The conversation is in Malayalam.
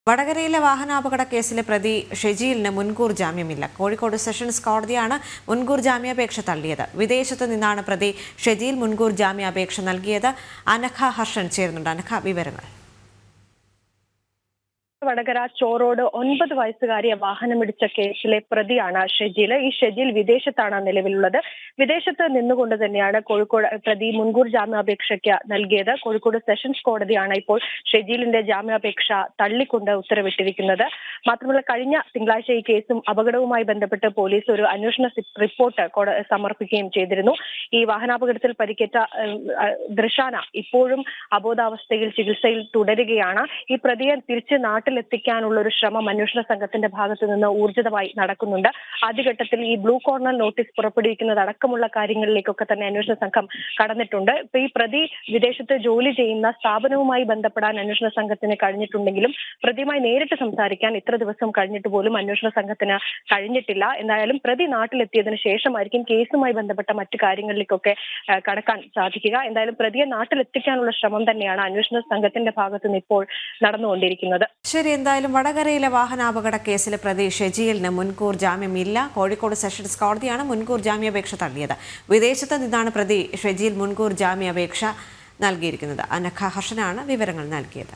വടകരയിലെ വാഹനാപകട കേസിലെ പ്രതി ഷെജീലിന് മുൻകൂർ ജാമ്യമില്ല. കോഴിക്കോട് സെഷൻസ് കോടതിയാണ് മുൻകൂർ ജാമ്യാപേക്ഷ തള്ളിയത്. വിദേശത്തു നിന്നാണ് പ്രതി ഷെജീൽ മുൻകൂർ ജാമ്യാപേക്ഷ നൽകിയത്. അനഘ ഹർഷൻ ചേരുന്നുണ്ട്. അനഘ, വിവരങ്ങൾ. വടകര ചോറോട് 9 വയസ്സുകാരിയെ വാഹനമിടിച്ച കേസിലെ പ്രതിയാണ് ഷെജീൽ. ഈ ഷെജീൽ വിദേശത്താണ് നിലവിലുള്ളത്. വിദേശത്ത് നിന്നുകൊണ്ട് തന്നെയാണ് കോഴിക്കോട് പ്രതി മുൻകൂർ ജാമ്യാപേക്ഷയ്ക്ക് നൽകിയത്. കോഴിക്കോട് സെഷൻസ് കോടതിയാണ് ഇപ്പോൾ ഷെജീലിന്റെ ജാമ്യാപേക്ഷ തള്ളിക്കൊണ്ട് ഉത്തരവിട്ടിരിക്കുന്നത്. മാത്രമല്ല, കഴിഞ്ഞ തിങ്കളാഴ്ച ഈ കേസും അപകടവുമായി ബന്ധപ്പെട്ട് പോലീസ് ഒരു അന്വേഷണ റിപ്പോർട്ട് സമർപ്പിക്കുകയും ചെയ്തിരുന്നു. ഈ വാഹനാപകടത്തിൽ പരിക്കേറ്റ ദൃശാന ഇപ്പോഴും അബോധാവസ്ഥയിൽ ചികിത്സയിൽ തുടരുകയാണ്. ഈ പ്രതിയെ തിരിച്ച് നാട്ടിലെത്തിക്കാനുള്ള ഒരു ശ്രമം അന്വേഷണ സംഘത്തിന്റെ ഭാഗത്തു നിന്ന് ഊർജിതമായി നടക്കുന്നുണ്ട്. ആദ്യഘട്ടത്തിൽ ഈ ബ്ലൂ കോർണർ നോട്ടീസ് പുറപ്പെടുവിക്കുന്നതടക്കമുള്ള കാര്യങ്ങളിലേക്കൊക്കെ തന്നെ അന്വേഷണ സംഘം കടന്നിട്ടുണ്ട്. ഇപ്പൊ ഈ പ്രതി വിദേശത്ത് ജോലി ചെയ്യുന്ന സ്ഥാപനവുമായി ബന്ധപ്പെടാൻ അന്വേഷണ സംഘത്തിന് കഴിഞ്ഞിട്ടുണ്ടെങ്കിലും പ്രതിയുമായി നേരിട്ട് സംസാരിക്കാൻ ഇത്ര ദിവസം കഴിഞ്ഞിട്ട് പോലും അന്വേഷണ സംഘത്തിന് കഴിഞ്ഞിട്ടില്ല. എന്തായാലും പ്രതി നാട്ടിലെത്തിയതിനു ശേഷമായിരിക്കും കേസുമായി ബന്ധപ്പെട്ട മറ്റു കാര്യങ്ങളിലേക്കൊക്കെ കടക്കാൻ സാധിക്കുക. എന്തായാലും പ്രതിയെ നാട്ടിലെത്തിക്കാനുള്ള ശ്രമം തന്നെയാണ് അന്വേഷണ സംഘത്തിന്റെ ഭാഗത്തുനിന്ന് ഇപ്പോൾ നടന്നുകൊണ്ടിരിക്കുന്നത്. ശരി, എന്തായാലും വടകരയിലെ വാഹനാപകട കേസിലെ പ്രതി ഷെജീലിന് മുൻകൂർ ജാമ്യമില്ല. കോഴിക്കോട് സെഷൻസ് കോടതിയാണ് മുൻകൂർ ജാമ്യാപേക്ഷ തള്ളിയത്. വിദേശത്ത് നിന്നാണ് പ്രതി ഷെജീൽ മുൻകൂർ ജാമ്യാപേക്ഷ നൽകിയിരിക്കുന്നത്. അനഘ ഹർഷനാണ് വിവരങ്ങൾ നൽകിയത്.